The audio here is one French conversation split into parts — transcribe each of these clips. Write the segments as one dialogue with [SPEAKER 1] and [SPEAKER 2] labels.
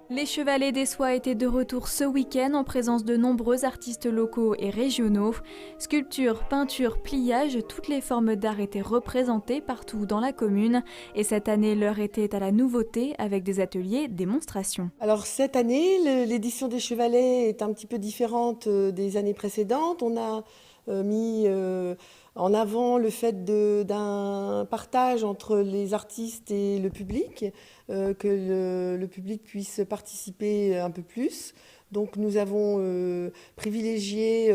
[SPEAKER 1] Les Chevalets des Soies étaient de retour ce week-end en présence de nombreux artistes locaux et régionaux. Sculptures, peintures, pliages, toutes les formes d'art étaient représentées partout dans la commune. Et cette année, l'heure était à la nouveauté avec des ateliers démonstrations.
[SPEAKER 2] Alors cette année, l'édition des Chevalets est un petit peu différente des années précédentes. On a mis en avant le fait d'un partage entre les artistes et le public, que le public puisse participer un peu plus. Donc nous avons privilégié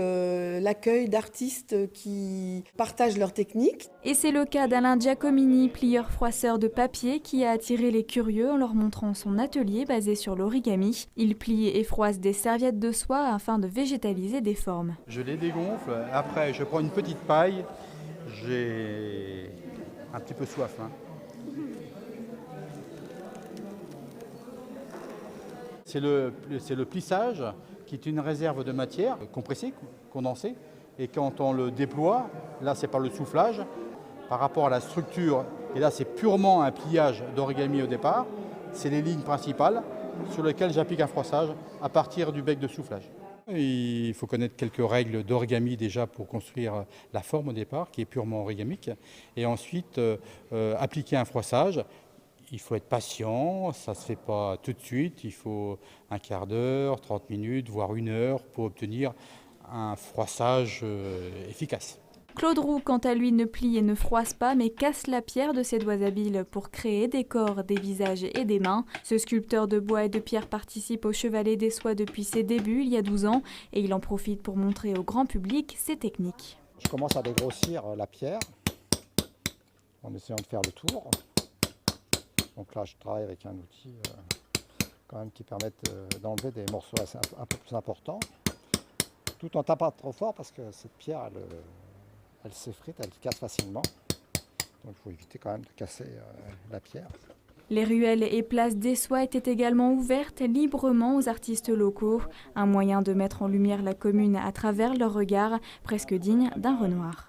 [SPEAKER 2] l'accueil d'artistes qui partagent leurs techniques.
[SPEAKER 1] Et c'est le cas d'Alain Giacomini, plieur-froisseur de papier, qui a attiré les curieux en leur montrant son atelier basé sur l'origami. Il plie et froisse des serviettes de soie afin de végétaliser des formes.
[SPEAKER 3] Je les dégonfle, après je prends une petite paille, j'ai un petit peu soif. C'est le plissage qui est une réserve de matière compressée, condensée. Et quand on le déploie, là c'est par le soufflage. Par rapport à la structure, et là c'est purement un pliage d'origami au départ. C'est les lignes principales sur lesquelles j'applique un froissage à partir du bec de soufflage. Il faut connaître quelques règles d'origami déjà pour construire la forme au départ, qui est purement origamique. Et ensuite appliquer un froissage. Il faut être patient, ça ne se fait pas tout de suite, il faut un quart d'heure, 30 minutes, voire 1 heure pour obtenir un froissage efficace.
[SPEAKER 1] Claude Roux, quant à lui, ne plie et ne froisse pas, mais casse la pierre de ses doigts habiles pour créer des corps, des visages et des mains. Ce sculpteur de bois et de pierre participe aux Chevalets des Soies depuis ses débuts, il y a 12 ans, et il en profite pour montrer au grand public ses techniques.
[SPEAKER 4] Je commence à dégrossir la pierre en essayant de faire le tour. Donc là, je travaille avec un outil quand même qui permet d'enlever des morceaux un peu plus importants, tout en tapant pas trop fort parce que cette pierre, elle s'effrite, elle casse facilement. Donc il faut éviter quand même de casser la pierre.
[SPEAKER 1] Les ruelles et places des Soies étaient également ouvertes librement aux artistes locaux, un moyen de mettre en lumière la commune à travers leur regard, presque digne d'un Renoir.